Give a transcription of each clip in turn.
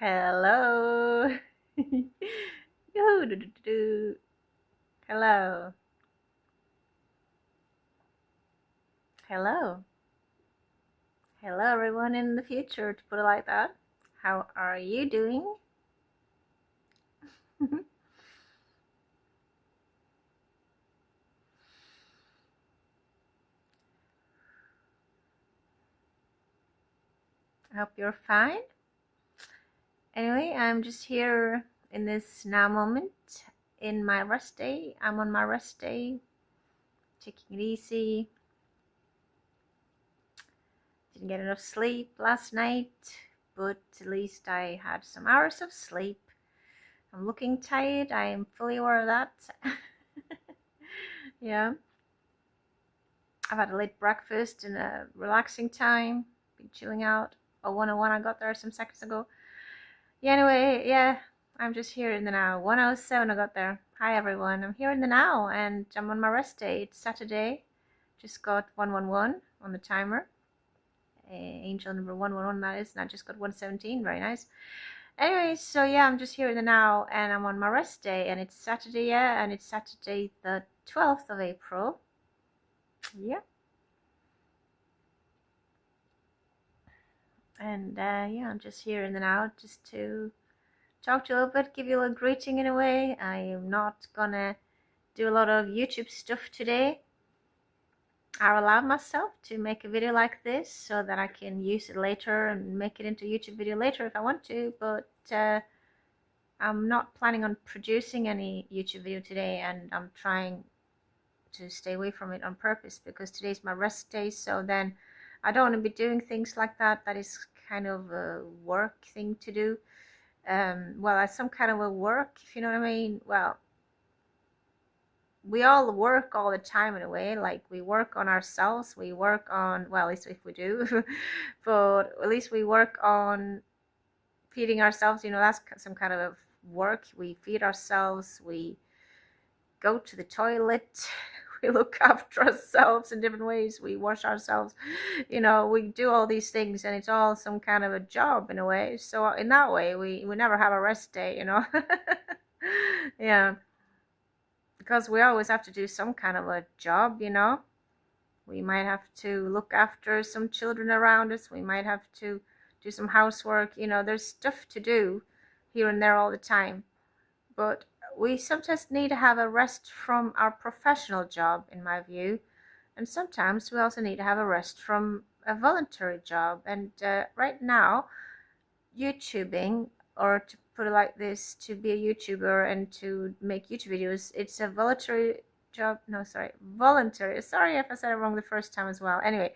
Hello. Yoo-doo-doo-doo. Hello. Hello. Hello, everyone in the future, to put it like that. How are you doing? I hope you're fine. Anyway, I'm just here in this now moment in my rest day. I'm on my rest day, taking it easy. Didn't get enough sleep last night, but at least I had some hours of sleep. I'm looking tired. I am fully aware of that. Yeah. I've had a late breakfast and a relaxing time. Been chilling out. Oh, 101, I got there some seconds ago. Yeah, anyway, yeah. I'm just here in the now. 107, I got there. Hi, everyone. I'm here in the now, and I'm on my rest day. It's Saturday. Just got 111 on the timer. Angel number 111, that is. And I just got 117. Very nice. Anyway, so yeah, I'm just here in the now, and I'm on my rest day, and it's Saturday, yeah, and it's Saturday the 12th of April. Yeah. And yeah, I'm just here in the now just to talk to you a little bit, give you a little greeting in a way. I am not gonna do a lot of YouTube stuff today. I allowed myself to make a video like this so that I can use it later and make it into a YouTube video later if I want to, but I'm not planning on producing any YouTube video today, and I'm trying to stay away from it on purpose because today's my rest day. So then I don't want to be doing things like that. That is kind of a work thing to do. Well, as some kind of a work, if you know what I mean. Well, we all work all the time in a way. Like, we work on ourselves. We work on, well, at least if we do, but at least we work on feeding ourselves. You know, that's some kind of work. We feed ourselves. We go to the toilet. We look after ourselves in different ways. We wash ourselves. You know, we do all these things, and it's all some kind of a job in a way. So in that way, we never have a rest day, you know. Yeah, because we always have to do some kind of a job, you know. We might have to look after some children around us. We might have to do some housework. You know, there's stuff to do here and there all the time. But we sometimes need to have a rest from our professional job, in my view. And sometimes we also need to have a rest from a voluntary job. And right now, YouTubing, or to put it like this, to be a YouTuber and to make YouTube videos, it's a voluntary job. No, sorry, voluntary. Sorry if I said it wrong the first time as well. Anyway,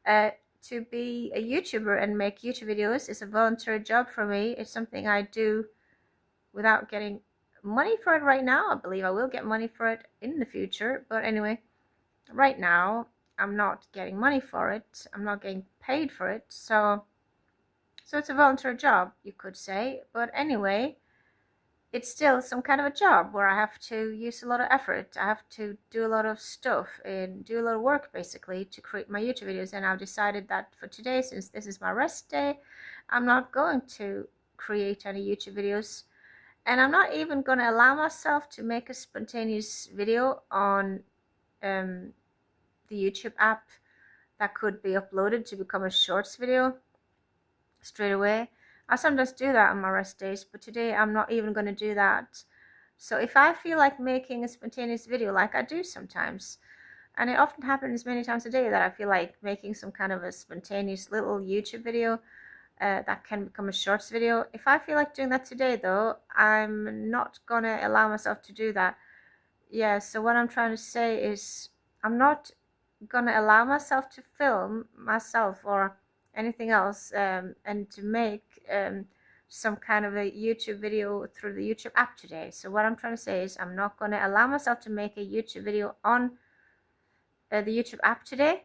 to be a YouTuber and make YouTube videos is a voluntary job for me. It's something I do without getting money for it right now. I believe I will get money for it in the future, but anyway, right now I'm not getting money for it. I'm not getting paid for it, so it's a voluntary job, you could say. But anyway, it's still some kind of a job where I have to use a lot of effort. I have to do a lot of stuff and do a lot of work, basically, to create my YouTube videos. And I've decided that for today, since this is my rest day, I'm not going to create any YouTube videos. And I'm not even going to allow myself to make a spontaneous video on the YouTube app that could be uploaded to become a shorts video straight away. I sometimes do that on my rest days, but today I'm not even going to do that. So if I feel like making a spontaneous video, like I do sometimes, and it often happens many times a day that I feel like making some kind of a spontaneous little YouTube video that can become a shorts video. If I feel like doing that today, though, I'm not going to allow myself to do that. Yeah, so what I'm trying to say is I'm not going to allow myself to film myself or anything else and to make some kind of a YouTube video through the YouTube app today. So what I'm trying to say is I'm not going to allow myself to make a YouTube video on the YouTube app today.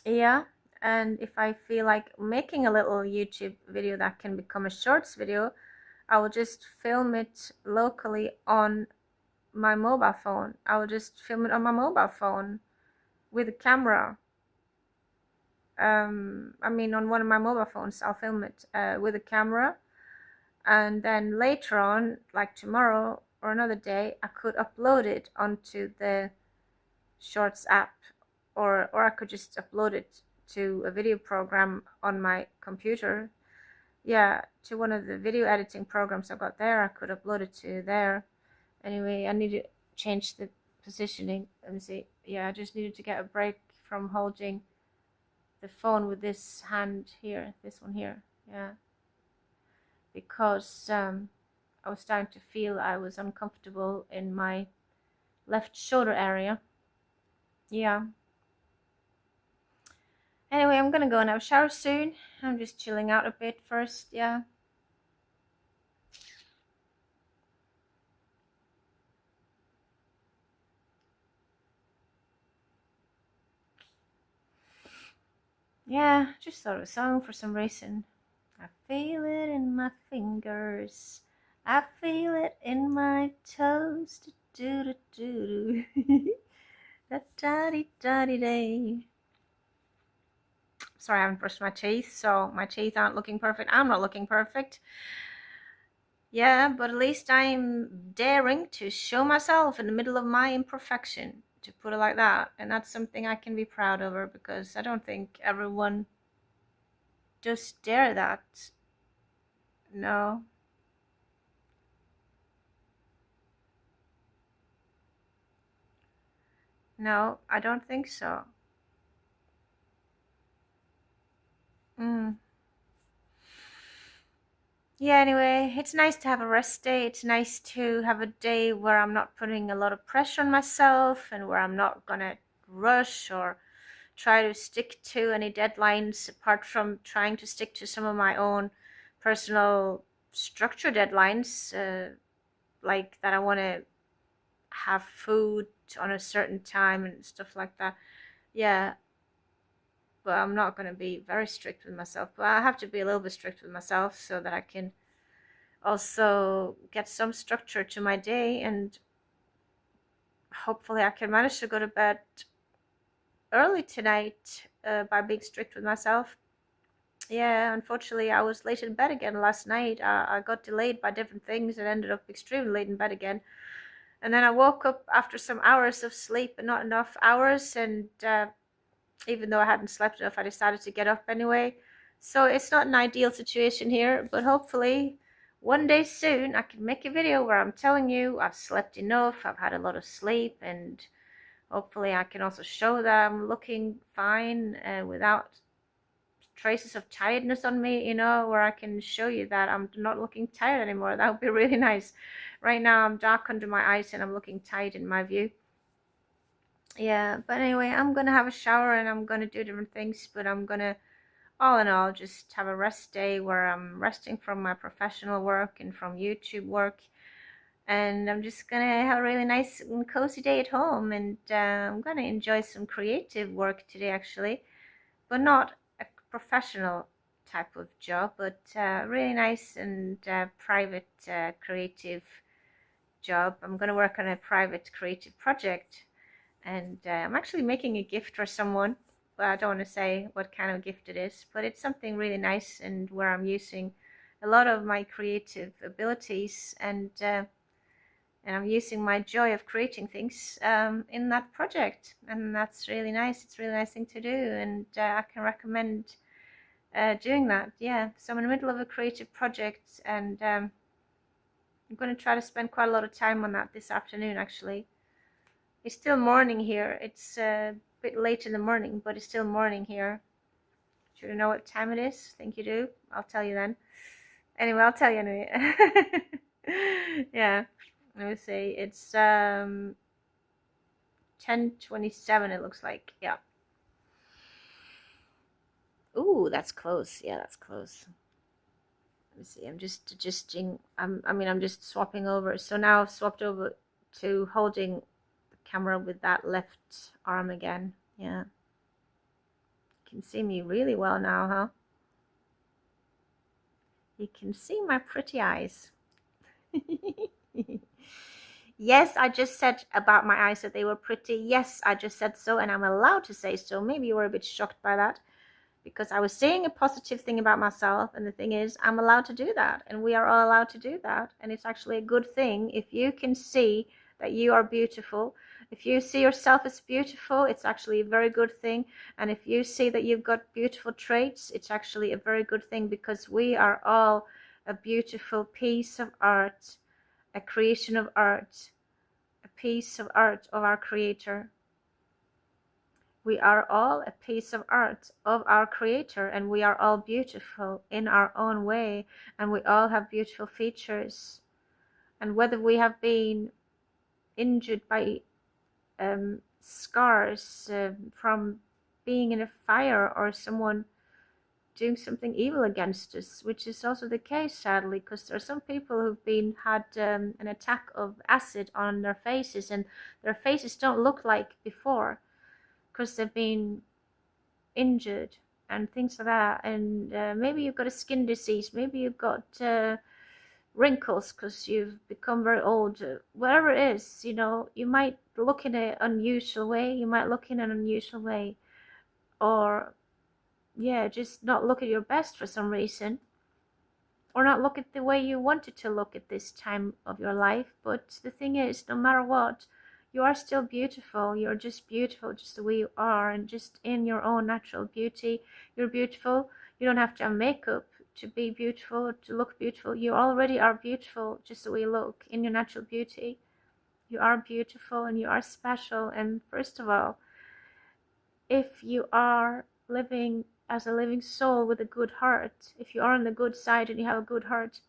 Yeah, and if I feel like making a little YouTube video that can become a shorts video, I will just film it locally on my mobile phone. I will just film it on my mobile phone with a camera. I mean, on one of my mobile phones, I'll film it with a camera, and then later on, like tomorrow or another day, I could upload it onto the Shorts app, or I could just upload it to a video program on my computer. Yeah, to one of the video editing programs I've got there. I could upload it to there. Anyway, I need to change the positioning. Let me see. Yeah, I just needed to get a break from holding the phone with this hand here, this one here. Yeah, because I was starting to feel I was uncomfortable in my left shoulder area. Yeah. Anyway, I'm gonna go and have a shower soon. I'm just chilling out a bit first. Yeah. Yeah, just thought of a song for some reason. I feel it in my fingers. I feel it in my toes. Do do do do. Da da dee da dee day. Sorry, I haven't brushed my teeth, so my teeth aren't looking perfect. I'm not looking perfect. Yeah, but at least I'm daring to show myself in the middle of my imperfection, to put it like that. And that's something I can be proud over, because I don't think everyone does dare that. No. No, I don't think so. Mm. Yeah, anyway, it's nice to have a rest day. It's nice to have a day where I'm not putting a lot of pressure on myself, and where I'm not gonna rush or try to stick to any deadlines, apart from trying to stick to some of my own personal structure deadlines, like that I want to have food on a certain time and stuff like that. Yeah, but I'm not going to be very strict with myself. But I have to be a little bit strict with myself so that I can also get some structure to my day, and hopefully I can manage to go to bed early tonight by being strict with myself. Yeah, unfortunately, I was late in bed again last night. I got delayed by different things and ended up extremely late in bed again. And then I woke up after some hours of sleep, but not enough hours. And even though I hadn't slept enough, I decided to get up anyway. So it's not an ideal situation here, but hopefully one day soon I can make a video where I'm telling you I've slept enough, I've had a lot of sleep, and hopefully I can also show that I'm looking fine without traces of tiredness on me, where I can show you that I'm not looking tired anymore. That would be really nice. Right now I'm dark under my eyes and I'm looking tired in my view. Yeah, but anyway, I'm gonna have a shower and I'm gonna do different things, but I'm gonna, all in all, just have a rest day where I'm resting from my professional work and from YouTube work, and I'm just gonna have a really nice and cozy day at home, and I'm gonna enjoy some creative work today, actually, but not a professional type of job, but really nice and private creative job. I'm going to work on a private creative project, and I'm actually making a gift for someone, but I don't want to say what kind of gift it is, but it's something really nice, and where I'm using a lot of my creative abilities, and I'm using my joy of creating things in that project, and that's really nice. It's a really nice thing to do, and I can recommend doing that. Yeah, so I'm in the middle of a creative project, and I'm going to try to spend quite a lot of time on that this afternoon, actually. It's still morning here. It's a bit late in the morning, but it's still morning here. Should I know what time it is? Think you do? I'll tell you then. Anyway, I'll tell you anyway. Yeah. Let me see. It's 10:27. It looks like. Yeah. Ooh, that's close. Yeah, that's close. Let me see. I'm just adjusting. I'm just swapping over. So now I've swapped over to holding the camera with that left arm again. Yeah. You can see me really well now, huh? You can see my pretty eyes. Yes, I just said about my eyes that they were pretty. Yes, I just said so, and I'm allowed to say so. Maybe you were a bit shocked by that. because I was saying a positive thing about myself, and the thing is, I'm allowed to do that, and we are all allowed to do that, and it's actually a good thing. If you can see that you are beautiful, if you see yourself as beautiful, it's actually a very good thing. And if you see that you've got beautiful traits, it's actually a very good thing, because we are all a beautiful piece of art, a creation of art, a piece of art of our creator. We are all a piece of art of our creator, and we are all beautiful in our own way, and we all have beautiful features. And whether we have been injured by scars from being in a fire, or someone doing something evil against us, which is also the case, sadly, because there are some people who've had an attack of acid on their faces, and their faces don't look like before because they've been injured and things like that. And maybe you've got a skin disease, maybe you've got wrinkles because you've become very old. Whatever it is, you know, you might look in an unusual way, or yeah, just not look at your best for some reason, or not look at the way you wanted to look at this time of your life. But the thing is, no matter what, you are still beautiful. You're just beautiful just the way you are, and just in your own natural beauty. You're beautiful. You don't have to have makeup to be beautiful, to look beautiful. You already are beautiful just the way you look in your natural beauty. You are beautiful and you are special. And first of all, if you are living as a living soul with a good heart, if you are on the good side and you have a good heart,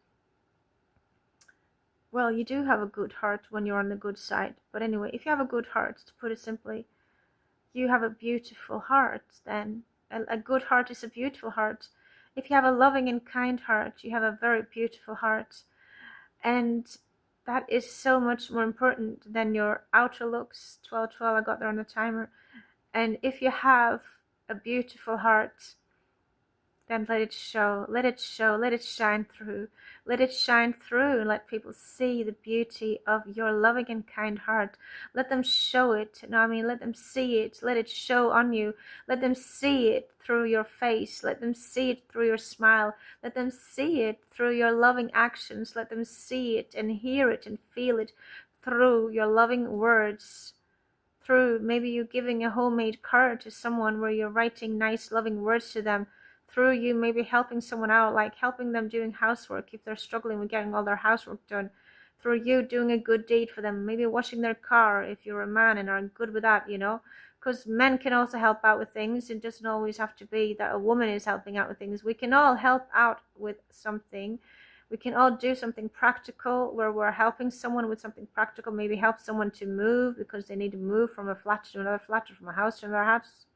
well, you do have a good heart when you're on the good side. But anyway, if you have a good heart, to put it simply, you have a beautiful heart. Then a good heart is a beautiful heart. If you have a loving and kind heart, you have a very beautiful heart. And that is so much more important than your outer looks. 12:12, I got there on the timer. And if you have a beautiful heart, then let it show, let it show, let it shine through. Let it shine through and let people see the beauty of your loving and kind heart. Let them show it. No, I mean, let them see it. Let it show on you. Let them see it through your face. Let them see it through your smile. Let them see it through your loving actions. Let them see it and hear it and feel it through your loving words. Through maybe you giving a homemade card to someone where you're writing nice loving words to them. Through you maybe helping someone out, like helping them doing housework if they're struggling with getting all their housework done. Through you doing a good deed for them, maybe washing their car if you're a man and are good with that, you know, because men can also help out with things. It doesn't always have to be that a woman is helping out with things. We can all help out with something. We can all do something practical where we're helping someone with something practical. Maybe help someone to move because they need to move from a flat to another flat, or from a house to another house.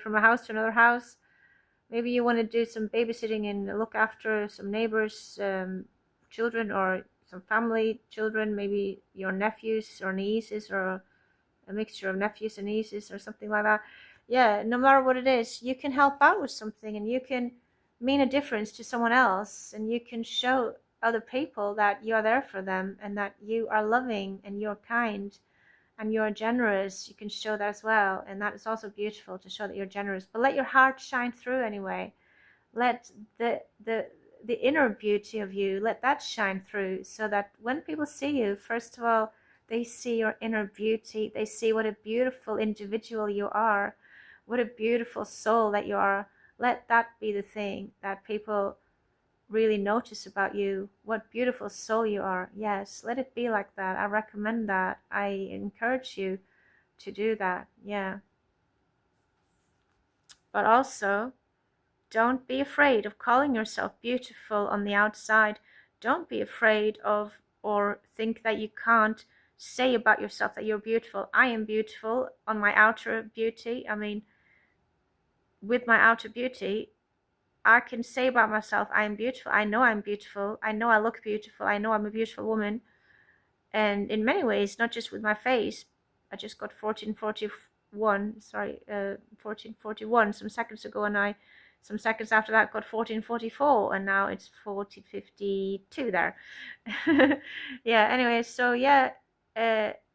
From a house to another house. Maybe you want to do some babysitting and look after some neighbors' children, or some family children, maybe your nephews or nieces, or a mixture of nephews and nieces or something like that. Yeah, no matter what it is, you can help out with something, and you can mean a difference to someone else, and you can show other people that you are there for them, and that you are loving and you're kind and you're generous. You can show that as well, and that is also beautiful, to show that you're generous. But let your heart shine through anyway. Let the inner beauty of you, let that shine through, so that when people see you, first of all, they see your inner beauty. They see what a beautiful individual you are, what a beautiful soul that you are. Let that be the thing that people really notice about you. What beautiful soul you are. Yes, let it be like that. I recommend that. I encourage you to do that. Yeah. But also, don't be afraid of calling yourself beautiful on the outside. Don't be afraid of, or think that you can't say about yourself that you're beautiful. I am beautiful on my outer beauty. I mean, with my outer beauty, I can say about myself, I am beautiful. I know I'm beautiful. I know I look beautiful. I know I'm a beautiful woman. And in many ways, not just with my face. I just got 1441 some seconds ago, and some seconds after that got 1444, and now it's 1452 there. Yeah, anyway, so yeah,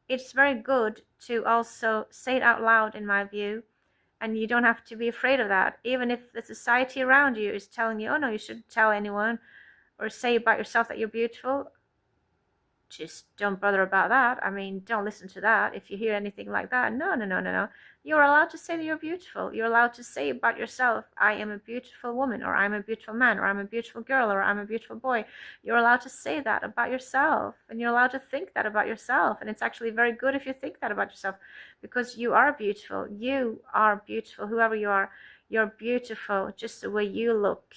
it's very good to also say it out loud, in my view, And you don't have to be afraid of that. Even if the society around you is telling you, oh no, you shouldn't tell anyone or say about yourself that you're beautiful, just don't bother about that. I mean, don't listen to that. If you hear anything like that, no. You're allowed to say that you're beautiful. You're allowed to say about yourself, I am a beautiful woman, or I'm a beautiful man, or I'm a beautiful girl, or I'm a beautiful boy. You're allowed to say that about yourself, and you're allowed to think that about yourself. And it's actually very good if you think that about yourself, because you are beautiful. You are beautiful. Whoever you are, you're beautiful just the way you look.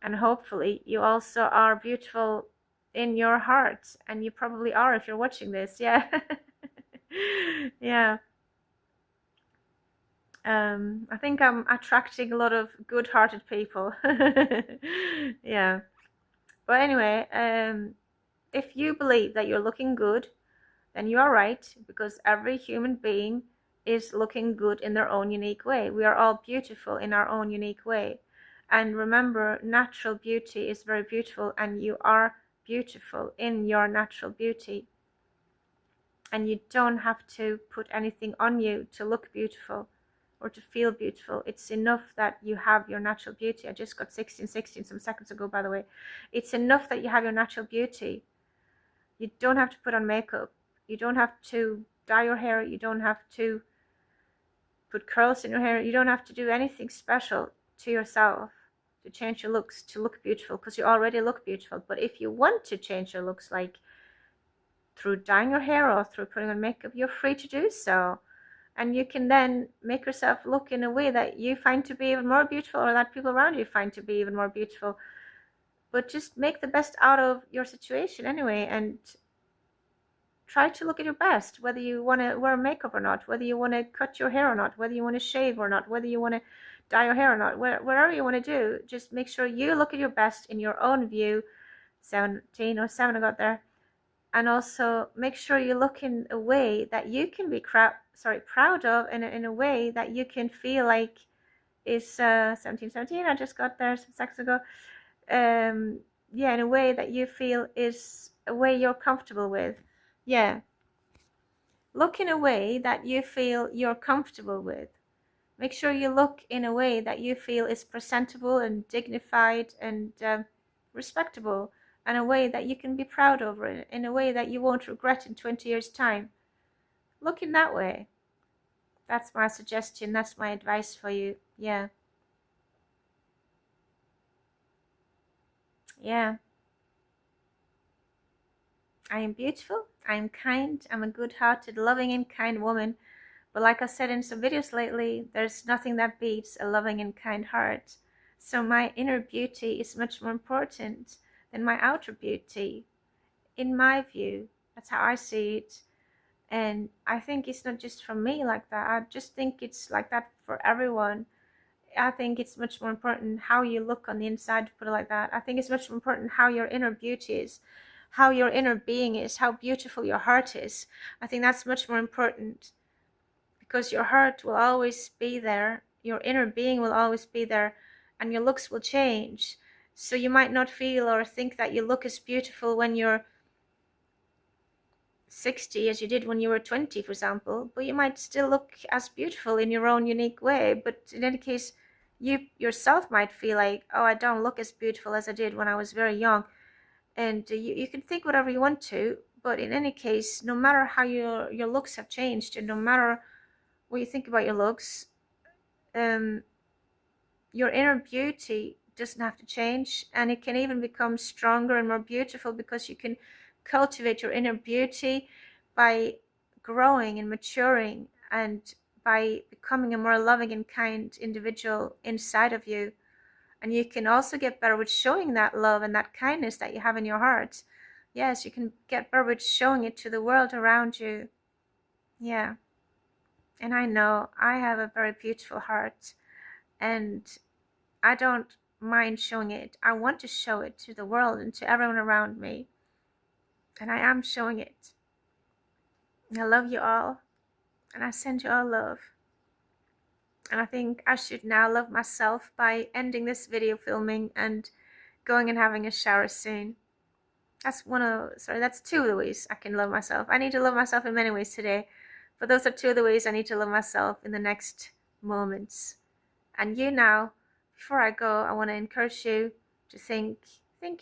And hopefully you also are beautiful in your heart, and you probably are if you're watching this. Yeah. Yeah. I think I'm attracting a lot of good-hearted people. Yeah. But anyway, if you believe that you're looking good, then you are right, because every human being is looking good in their own unique way. We are all beautiful in our own unique way. And remember, natural beauty is very beautiful, and you are beautiful in your natural beauty. And you don't have to put anything on you to look beautiful or to feel beautiful. It's enough that you have your natural beauty. I just got 1616 some seconds ago, by the way. It's enough that you have your natural beauty. You don't have to put on makeup. You don't have to dye your hair. You don't have to put curls in your hair. You don't have to do anything special to yourself to change your looks to look beautiful, because you already look beautiful. But if you want to change your looks, like through dyeing your hair or through putting on makeup, you're free to do so. And you can then make yourself look in a way that you find to be even more beautiful, or that people around you find to be even more beautiful. But just make the best out of your situation anyway, and try to look at your best, whether you want to wear makeup or not, whether you want to cut your hair or not, whether you want to shave or not, whether you want to dye your hair or not, whatever you want to do. Just make sure you look at your best in your own view. 1707 I got there. And also make sure you look in a way that you can be proud of, and in a way that you can feel like is 1717 I just got there some seconds ago. Yeah, in a way that you feel is a way you're comfortable with. Yeah, look in a way that you feel you're comfortable with. Make sure you look in a way that you feel is presentable and dignified and respectable, and a way that you can be proud of it, in a way that you won't regret in 20 years' time. Look in that way. That's my suggestion. That's my advice for you. Yeah. Yeah. I am beautiful. I am kind. I'm a good-hearted, loving and kind woman. But like I said in some videos lately, there's nothing that beats a loving and kind heart. So my inner beauty is much more important than my outer beauty, in my view. That's how I see it. And I think it's not just for me like that. I just think it's like that for everyone. I think it's much more important how you look on the inside, to put it like that. I think it's much more important how your inner beauty is, how your inner being is, how beautiful your heart is. I think that's much more important, because your heart will always be there, your inner being will always be there, and your looks will change. So you might not feel or think that you look as beautiful when you're 60 as you did when you were 20, for example, but you might still look as beautiful in your own unique way. But in any case, you yourself might feel like, oh, I don't look as beautiful as I did when I was very young. And you can think whatever you want to, but in any case, no matter how your looks have changed, and no matter what you think about your looks, your inner beauty doesn't have to change, and it can even become stronger and more beautiful, because you can cultivate your inner beauty by growing and maturing, and by becoming a more loving and kind individual inside of you. And you can also get better with showing that love and that kindness that you have in your heart. Yes, you can get better with showing it to the world around you. Yeah. And I know I have a very beautiful heart, and I don't mind showing it. I want to show it to the world and to everyone around me. And I am showing it. And I love you all. And I send you all love. And I think I should now love myself by ending this video filming and going and having a shower soon. That's two of the ways I can love myself. I need to love myself in many ways today, but those are two of the ways I need to love myself in the next moments. And you now, before I go, I want to encourage you to think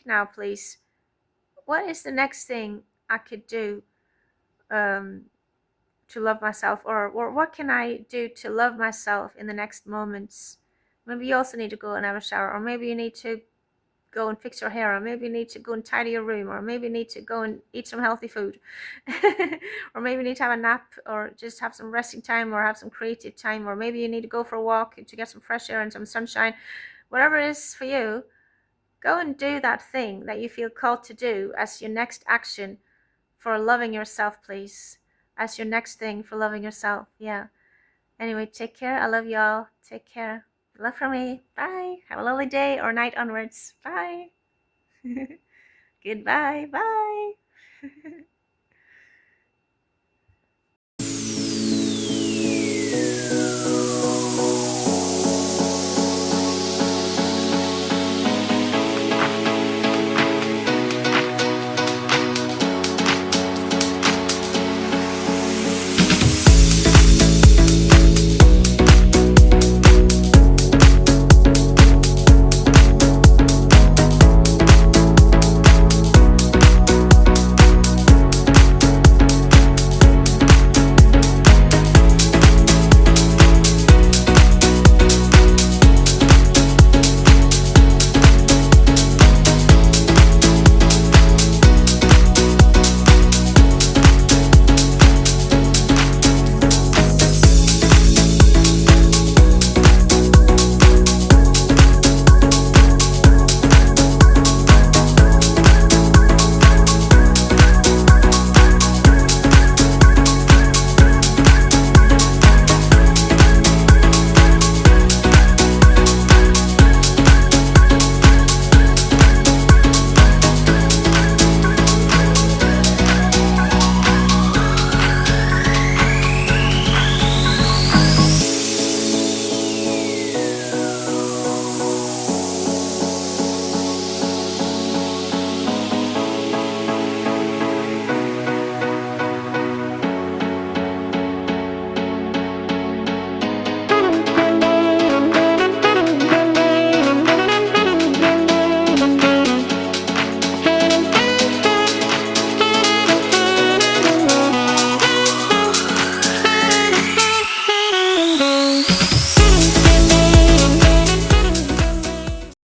now, please. What is the next thing I could do to love myself, or what can I do to love myself in the next moments? Maybe you also need to go and have a shower, or maybe you need to go and fix your hair, or maybe you need to go and tidy your room, or maybe you need to go and eat some healthy food or maybe you need to have a nap, or just have some resting time, or have some creative time, or maybe you need to go for a walk to get some fresh air and some sunshine. Whatever it is for you, go and do that thing that you feel called to do as your next action for loving yourself, please. As your next thing for loving yourself. Yeah. Anyway, take care. I love y'all. Take care. Love from me. Bye. Have a lovely day or night onwards. Bye. Goodbye. Bye.